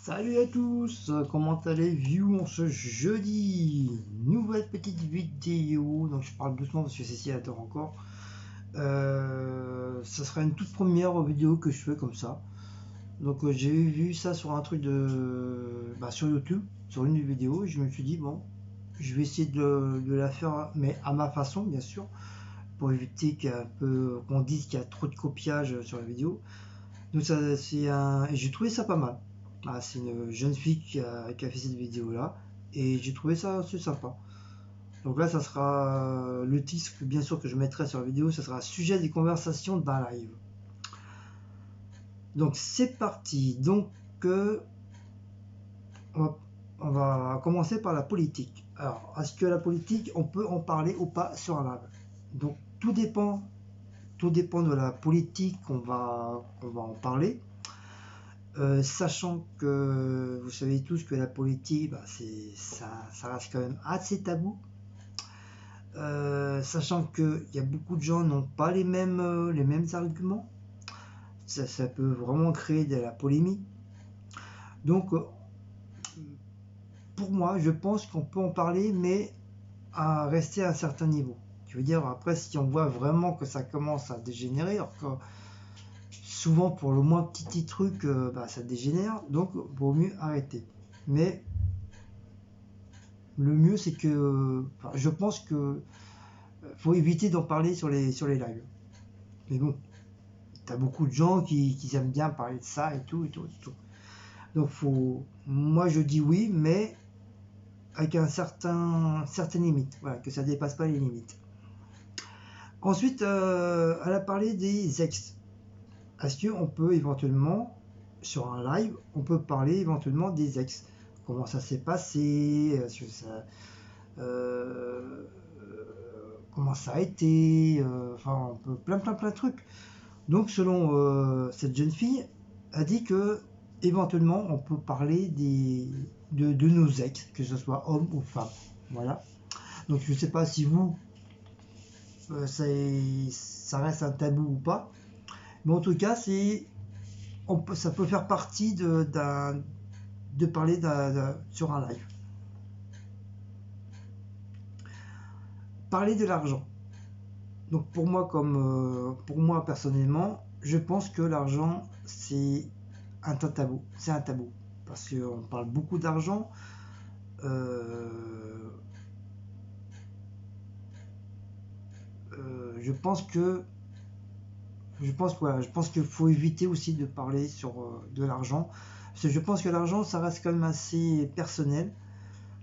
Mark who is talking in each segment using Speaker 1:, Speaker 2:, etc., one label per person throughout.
Speaker 1: Salut à tous, comment allez-vous en ce jeudi? Nouvelle petite vidéo, donc je parle doucement parce que Cécile attend encore. Ça sera une toute première vidéo que je fais comme ça. Donc j'ai vu ça sur un truc sur YouTube, sur une vidéo, et je me suis dit bon, je vais essayer de la faire, mais à ma façon bien sûr, pour éviter qu'on dise qu'il y a trop de copiage sur la vidéo. Donc j'ai trouvé ça pas mal. Ah, c'est une jeune fille qui a fait cette vidéo là et j'ai trouvé ça assez sympa. Donc là, ça sera le titre, bien sûr, que je mettrai sur la vidéo, ça sera sujet des conversations d'un live. Donc c'est parti. Donc on va, on va commencer par la politique. Alors, est-ce que la politique, on peut en parler ou pas sur un live? Donc tout dépend de la politique qu'on va en parler. Sachant que vous savez tous que la politique, ça reste quand même assez tabou. Sachant qu'il y a beaucoup de gens n'ont pas les mêmes arguments, ça peut vraiment créer de la polémique. Donc, pour moi, je pense qu'on peut en parler, mais à rester à un certain niveau. Je veux dire, après, si on voit vraiment que ça commence à dégénérer, alors que souvent pour le moins petit truc, ça dégénère, donc vaut mieux arrêter. Mais le mieux, c'est que, enfin, je pense que faut éviter d'en parler sur les lives. Mais bon, t'as beaucoup de gens qui aiment bien parler de ça et tout et tout et tout. Donc moi je dis oui, mais avec certaines limites, voilà, que ça dépasse pas les limites. Ensuite, elle a parlé des ex. Est-ce qu'on peut éventuellement, sur un live, on peut parler éventuellement des ex? Comment ça s'est passé? Est-ce que euh, comment ça a été? Enfin, on peut plein de trucs. Donc, selon cette jeune fille, a dit que éventuellement on peut parler de nos ex, que ce soit homme ou femme. Voilà. Donc, je ne sais pas si vous, ça reste un tabou ou pas. Mais en tout cas, ça peut faire partie de parler sur un live. Parler de l'argent. Donc pour moi personnellement, je pense que l'argent c'est un tabou. C'est un tabou parce qu'on parle beaucoup d'argent. Euh, je pense que je pense qu'il faut éviter aussi de parler de l'argent. Parce que je pense que l'argent, ça reste quand même assez personnel.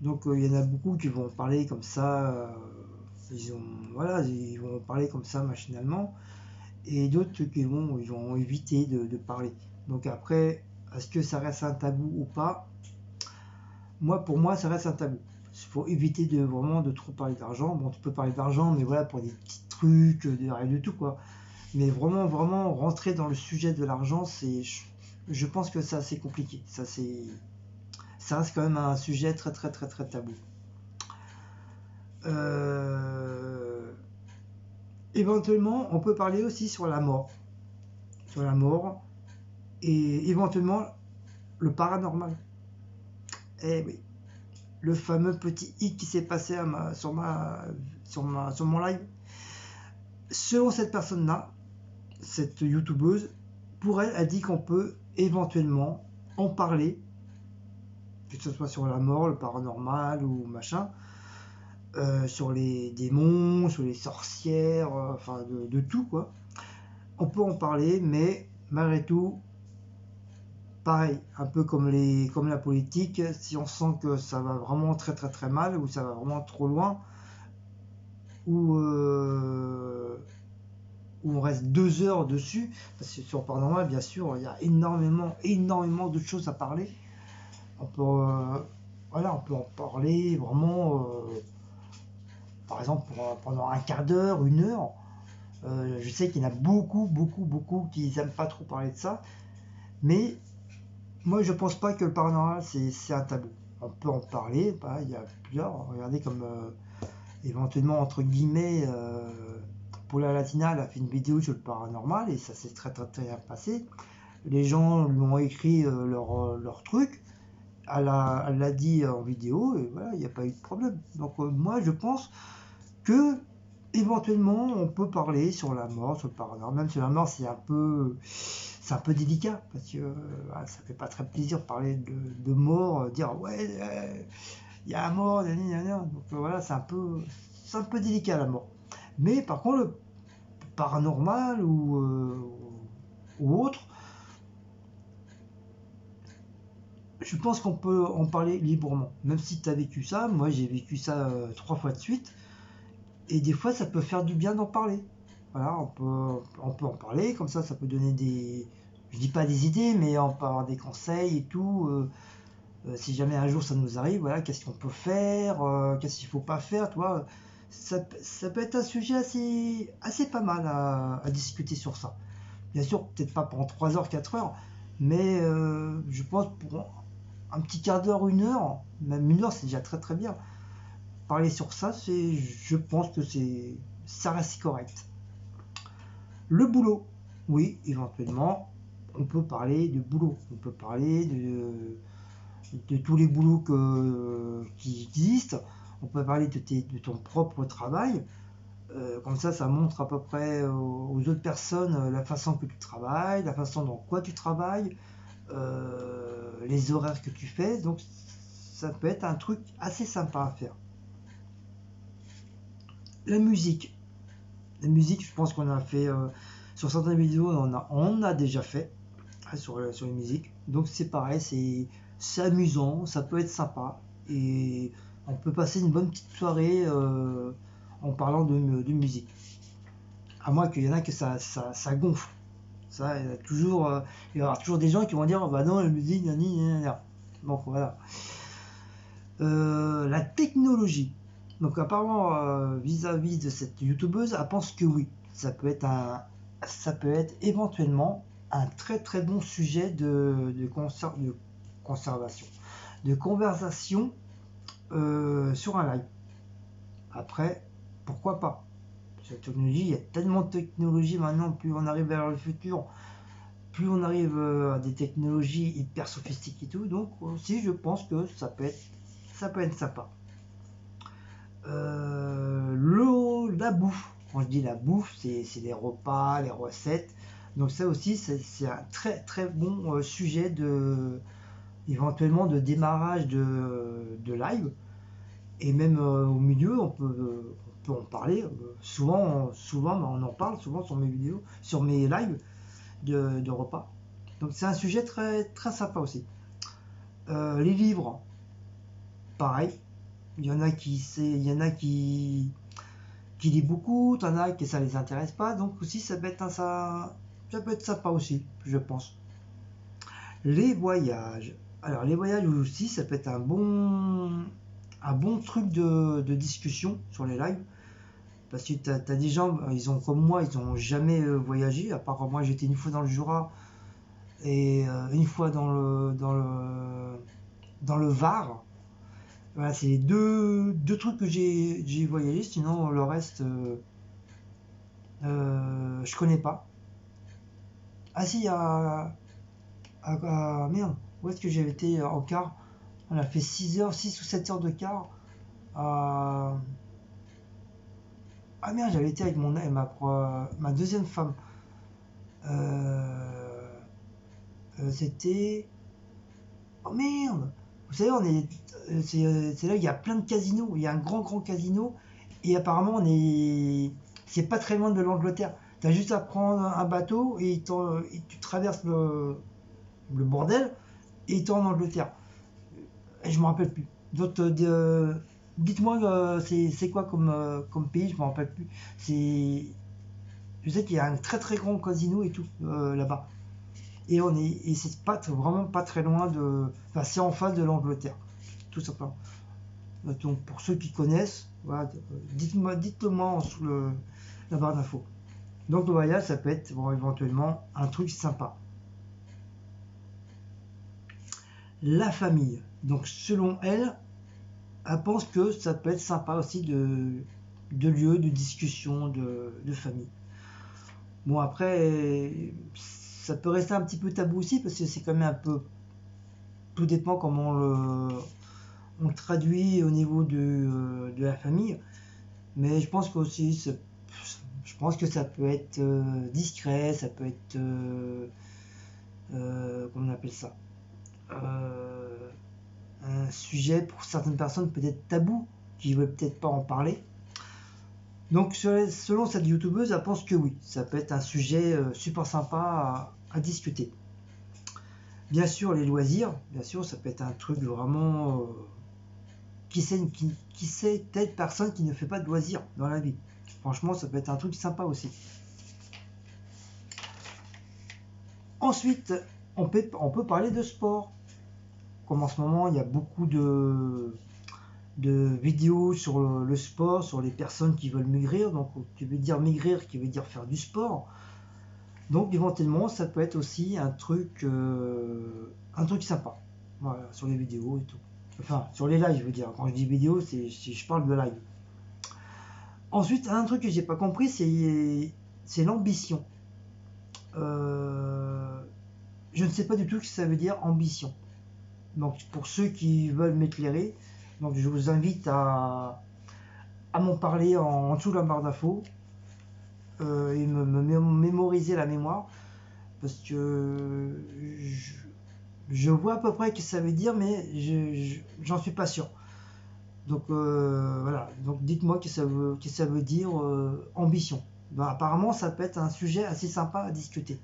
Speaker 1: Donc il y en a beaucoup qui vont parler comme ça. Ils vont parler comme ça machinalement. Et d'autres ils vont éviter de parler. Donc après, est-ce que ça reste un tabou ou pas? Pour moi, ça reste un tabou. Il faut éviter vraiment de trop parler d'argent. Bon, tu peux parler d'argent, mais voilà, pour des petits trucs, rien du tout, quoi. Mais vraiment, rentrer dans le sujet de l'argent, je pense que c'est assez compliqué. Ça reste quand même un sujet très tabou. Éventuellement, on peut parler aussi sur la mort. Sur la mort. Et éventuellement, le paranormal. Eh oui. Le fameux petit hic qui s'est passé sur mon live. Selon cette personne-là, cette youtubeuse, pour elle, a dit qu'on peut éventuellement en parler, que ce soit sur la mort, le paranormal ou machin, sur les démons, sur les sorcières, enfin de tout quoi. On peut en parler, mais malgré tout, pareil, un peu comme la politique, si on sent que ça va vraiment très mal, ou ça va vraiment trop loin, ou on reste 2 heures dessus, parce que sur Paranormal, bien sûr, il y a énormément de choses à parler. On peut, on peut en parler vraiment, par exemple, pendant un quart d'heure, 1 heure. Je sais qu'il y en a beaucoup qui n'aiment pas trop parler de ça, mais moi je pense pas que le paranormal c'est un tabou. On peut en parler, il y a plusieurs. Regardez comme éventuellement entre guillemets Paula Latina elle a fait une vidéo sur le paranormal et ça s'est très bien passé. les gens lui ont écrit leur truc, elle l'a dit en vidéo, et voilà, il n'y a pas eu de problème. Donc moi je pense que éventuellement on peut parler sur la mort, sur le paranormal, même sur la mort c'est un peu délicat, parce que ça fait pas très plaisir de parler de mort, dire ouais, il y a un mort, gna, gna, gna. Donc voilà, c'est un peu délicat la mort. Mais par contre, le paranormal ou autre, je pense qu'on peut en parler librement. Même si tu as vécu ça, moi j'ai vécu ça 3 fois de suite, et des fois ça peut faire du bien d'en parler. Voilà, on peut en parler, comme ça peut donner des, je dis pas des idées, mais on peut avoir des conseils et tout. Si jamais un jour ça nous arrive, voilà, qu'est-ce qu'on peut faire, qu'est-ce qu'il faut pas faire, toi. Ça peut être un sujet assez pas mal à discuter sur ça. Bien sûr, peut-être pas pendant 3 heures, 4 heures, mais je pense pour un petit quart d'heure, 1 heure, même 1 heure, c'est déjà très très bien. Parler sur ça, je pense que ça reste correct. Le boulot, oui, éventuellement, on peut parler de boulot, on peut parler de tous les boulots qui existent, on peut parler de ton propre travail. Comme ça montre à peu près aux autres personnes la façon que tu travailles, la façon dont quoi tu travailles, les horaires que tu fais. Donc ça peut être un truc assez sympa à faire. La musique. La musique, je pense qu'on a fait sur certaines vidéos, on a déjà fait sur les musiques. Donc c'est pareil, c'est amusant, ça peut être sympa. Et on peut passer une bonne petite soirée en parlant de musique. À moins qu'il y en a que ça gonfle. Ça, il y aura toujours des gens qui vont dire oh, bah non, la musique, nani, nani, nani. Donc voilà. La technologie. Donc apparemment, vis-à-vis de cette youtubeuse, elle pense que oui, ça peut être éventuellement un très très bon sujet de conservation, de conversation sur un live. Après, pourquoi pas? Cette technologie, il y a tellement de technologies maintenant, plus on arrive vers le futur, plus on arrive à des technologies hyper sophistiquées et tout, donc aussi je pense que ça peut être sympa. La bouffe, quand je dis la bouffe, c'est les repas, les recettes, donc ça aussi c'est un très très bon sujet éventuellement de démarrage de live, et même au milieu on peut en parler, souvent on en parle souvent sur mes vidéos, sur mes lives de repas. Donc c'est un sujet très, très sympa aussi. Les livres, pareil. Il y en a qui lisent beaucoup, t'en as qui ça les intéresse pas. Donc aussi ça peut être sympa aussi, je pense. Les voyages. Alors les voyages aussi, ça peut être un bon truc de discussion sur les lives. Parce que t'as des gens, ils ont comme moi, ils n'ont jamais voyagé. À part moi, j'étais une fois dans le Jura et une fois dans le Var. Voilà, c'est les deux trucs que j'ai voyagé. Sinon, le reste, je connais pas. Ah si, merde, où est-ce que j'avais été en car? On a fait 6 heures, 6 ou 7 heures de car. À- Ah merde, j'avais été avec ma deuxième femme. Euh, C'était. Oh merde! Vous savez, c'est là il y a plein de casinos. Il y a un grand casino. Et apparemment, c'est pas très loin de l'Angleterre. T'as juste à prendre un bateau et tu traverses le bordel et t'es en Angleterre. Et je me rappelle plus. Dites-moi, c'est quoi comme pays? Je me rappelle plus. Je sais qu'il y a un très très grand casino et tout là-bas. Et c'est pas vraiment pas très loin enfin, c'est en face de l'Angleterre, tout simplement. Donc pour ceux qui connaissent, voilà, dites-le-moi sous la barre d'infos. Donc le voyage, ça peut être bon, éventuellement un truc sympa. La famille. Donc selon elle, elle pense que ça peut être sympa aussi de lieu de discussion de famille. Bon après, ça peut rester un petit peu tabou aussi, parce que c'est quand même un peu... Tout dépend comment on le traduit au niveau de la famille. Mais je pense qu'aussi, je pense que ça peut être discret, ça peut être... comment on appelle ça, un sujet pour certaines personnes peut-être tabou, qui ne veulent peut-être pas en parler. Donc selon cette youtubeuse, elle pense que oui, ça peut être un sujet super sympa à discuter. Bien sûr, les loisirs, bien sûr, ça peut être un truc vraiment... qui sait telle personne qui ne fait pas de loisirs dans la vie. Franchement, ça peut être un truc sympa aussi. Ensuite, on peut parler de sport. Comme en ce moment, il y a beaucoup de vidéos sur le sport, sur les personnes qui veulent maigrir. Donc, qui veut dire maigrir, qui veut dire faire du sport. Donc, éventuellement, ça peut être aussi un truc sympa. Voilà, sur les vidéos et tout. Enfin, sur les lives, je veux dire. Quand je dis vidéo, je parle de live. Ensuite, un truc que j'ai pas compris, c'est l'ambition. Je ne sais pas du tout ce que ça veut dire ambition. Donc pour ceux qui veulent m'éclairer, donc je vous invite à m'en parler en dessous de la barre d'infos et me mémoriser la mémoire, parce que je vois à peu près ce que ça veut dire, mais j'en suis pas sûr. Donc voilà, donc dites-moi ce que ça veut dire ambition. Ben, apparemment ça peut être un sujet assez sympa à discuter.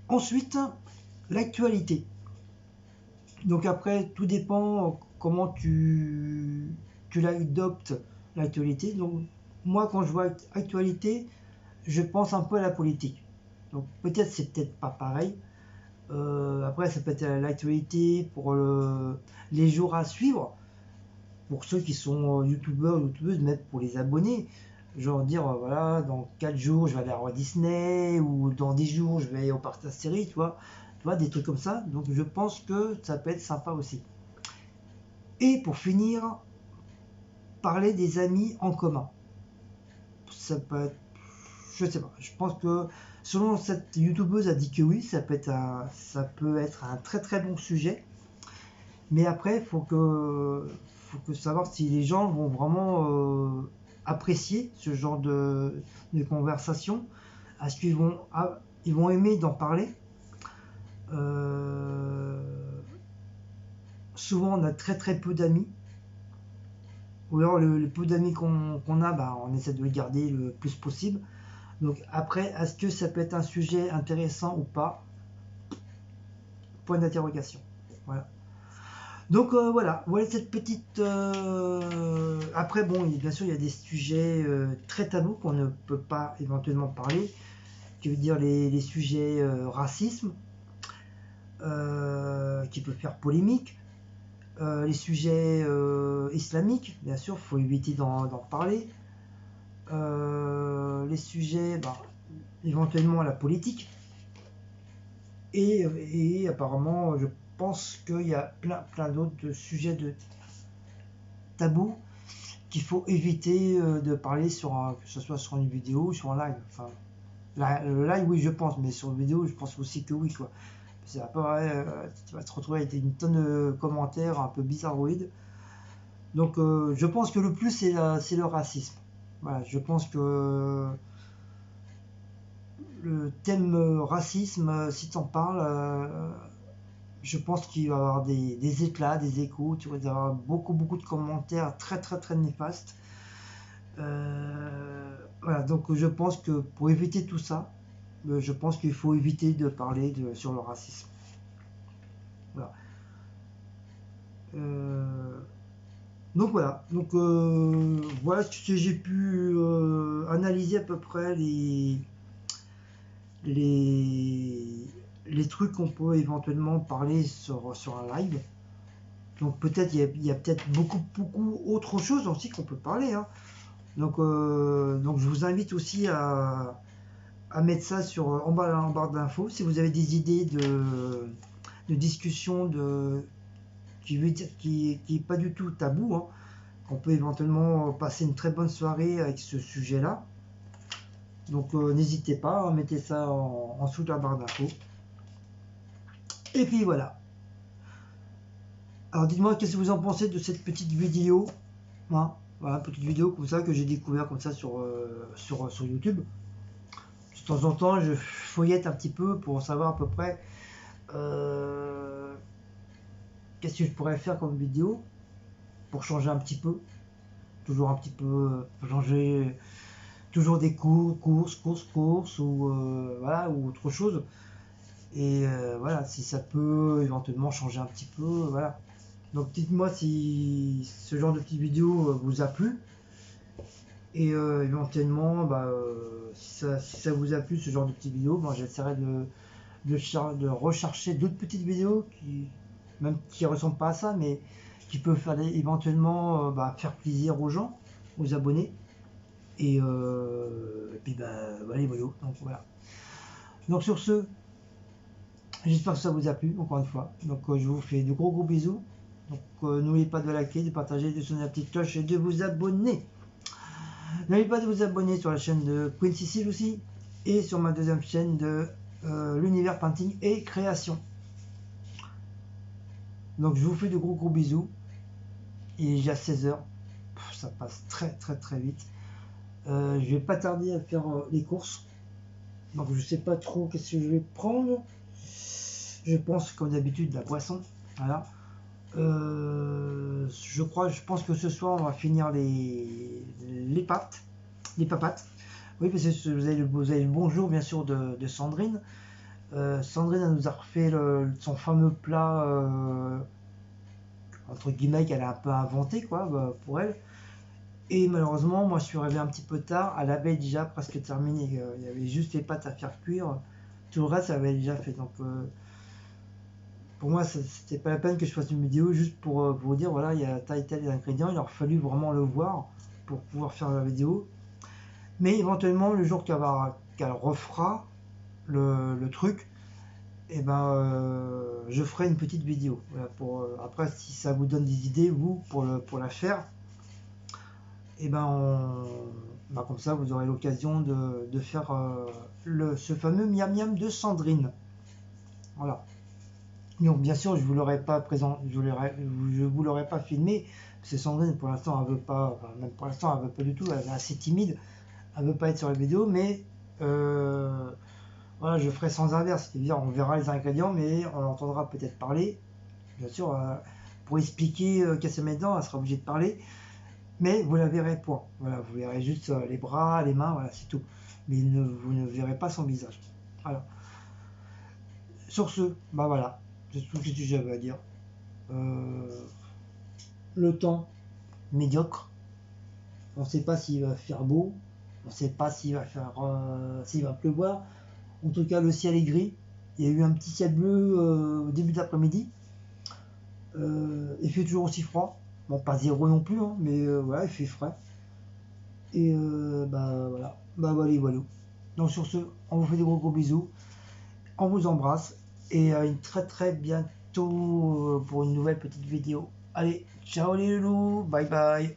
Speaker 1: Ensuite, l'actualité. Donc après, tout dépend comment tu l'adoptes, l'actualité. Donc moi, quand je vois actualité, je pense un peu à la politique. Donc peut-être c'est peut-être pas pareil. Après, ça peut être l'actualité pour les jours à suivre. Pour ceux qui sont youtubeurs, youtubeuses, même pour les abonnés. Genre dire, voilà, dans 4 jours, je vais aller à Walt Disney, ou dans 10 jours, je vais aller au parc Astérix, tu vois, des trucs comme ça. Donc je pense que ça peut être sympa aussi. Et pour finir, parler des amis en commun. Ça peut être, je sais pas, je pense que selon cette youtubeuse a dit que oui, ça peut être un très très bon sujet. Mais après, faut que savoir si les gens vont vraiment apprécier ce genre de conversation. Est-ce ils vont aimer d'en parler? Souvent, on a très très peu d'amis. Ou alors, le peu d'amis qu'on a, bah, on essaie de le garder le plus possible. Donc après, est-ce que ça peut être un sujet intéressant ou pas? Point d'interrogation. Voilà. Donc voilà cette petite... Après, bon, bien sûr, il y a des sujets très tabous qu'on ne peut pas éventuellement parler. Qui veut dire les sujets racisme, qui peut faire polémique. Les sujets islamiques, bien sûr, il faut éviter d'en parler. Les sujets, bah, éventuellement la politique. Et apparemment, je pense qu'il y a plein d'autres sujets de tabous qu'il faut éviter de parler que ce soit sur une vidéo ou sur un live. Enfin, le live, oui, je pense, mais sur une vidéo, je pense aussi que oui, quoi. C'est après, tu vas te retrouver avec une tonne de commentaires un peu bizarroïdes. Donc, je pense que le plus, c'est le racisme. Voilà, je pense que le thème racisme, si tu en parles, je pense qu'il va y avoir des éclats, des échos, tu vas avoir beaucoup de commentaires très très très néfastes. Voilà, donc je pense que pour éviter tout ça, je pense qu'il faut éviter de parler sur le racisme. Voilà. Donc voilà, voilà ce que j'ai pu analyser à peu près les trucs qu'on peut éventuellement parler sur un live. Donc peut-être il y a peut-être beaucoup autre chose aussi qu'on peut parler, hein. Donc je vous invite aussi à mettre ça en barre d'infos si vous avez des idées de discussion qui est pas du tout tabou, hein. On peut éventuellement passer une très bonne soirée avec ce sujet-là. Donc n'hésitez pas, mettez ça en dessous de la barre d'infos. Et puis voilà. Alors dites-moi qu'est-ce que vous en pensez de cette petite vidéo. Hein, voilà, petite vidéo comme ça que j'ai découvert comme ça sur YouTube. De temps en temps, je feuillette un petit peu pour savoir à peu près qu'est-ce que je pourrais faire comme vidéo pour changer un petit peu. Toujours un petit peu changer, toujours des courses ou voilà, ou autre chose. Et voilà, si ça peut éventuellement changer un petit peu, voilà. Donc dites-moi si ce genre de petite vidéo vous a plu. Et éventuellement, si ça vous a plu ce genre de petite vidéo, j'essaierai de rechercher d'autres petites vidéos qui même qui ressemblent pas à ça, mais qui peuvent faire éventuellement faire plaisir aux gens, aux abonnés. Et puis voilà, donc voilà. Donc sur ce, j'espère que ça vous a plu encore une fois. Donc je vous fais de gros bisous. Donc n'oubliez pas de liker, de partager, de sonner la petite cloche et de vous abonner. N'oubliez pas de vous abonner sur la chaîne de Queen Cécile aussi et sur ma deuxième chaîne de l'univers painting et création. Donc je vous fais de gros bisous. Il est déjà 16h. Ça passe très vite. Je vais pas tarder à faire les courses. Donc je sais pas trop qu'est-ce que je vais prendre. Je pense comme d'habitude la boisson. Voilà. Je pense que ce soir on va finir les pâtes, les papates. Oui, parce que vous avez le bonjour bien sûr de Sandrine. Sandrine elle nous a refait son fameux plat entre guillemets qu'elle a un peu inventé quoi pour elle. Et malheureusement moi je suis arrivé un petit peu tard. Elle avait déjà presque terminé. Il y avait juste les pâtes à faire cuire. Tout le reste elle avait déjà fait. Donc pour moi, c'était pas la peine que je fasse une vidéo juste pour vous dire voilà, il y a tel et tel ingrédient. Il aurait fallu vraiment le voir pour pouvoir faire la vidéo. Mais éventuellement, le jour qu'elle refera le truc, et je ferai une petite vidéo. Voilà, après, si ça vous donne des idées, vous, pour la faire, et comme ça, vous aurez l'occasion de faire ce fameux miam miam de Sandrine. Voilà. Donc bien sûr, je vous l'aurais pas présent, je vous l'aurais pas filmé, parce que Sandrine pour l'instant elle veut pas, même pour l'instant elle veut pas du tout, elle est assez timide, elle veut pas être sur la vidéo, mais voilà, je ferai sans inverse, c'est-à-dire on verra les ingrédients, mais on l'entendra peut-être parler, bien sûr, pour expliquer qu'elle se met dedans, elle sera obligée de parler, mais vous la verrez point, voilà, vous verrez juste les bras, les mains, voilà, c'est tout, mais vous ne verrez pas son visage, voilà. Sur ce, voilà. C'est tout ce que j'avais à dire. Le temps médiocre. On ne sait pas s'il va faire beau. On ne sait pas s'il va pleuvoir. En tout cas, le ciel est gris. Il y a eu un petit ciel bleu au début d'après-midi. Il fait toujours aussi froid. Bon, pas zéro non plus, hein, mais voilà, il fait frais. Et voilà. Voilà. Donc sur ce, on vous fait des gros bisous. On vous embrasse. Et à une très bientôt pour une nouvelle petite vidéo. Allez, ciao les loulous, bye bye.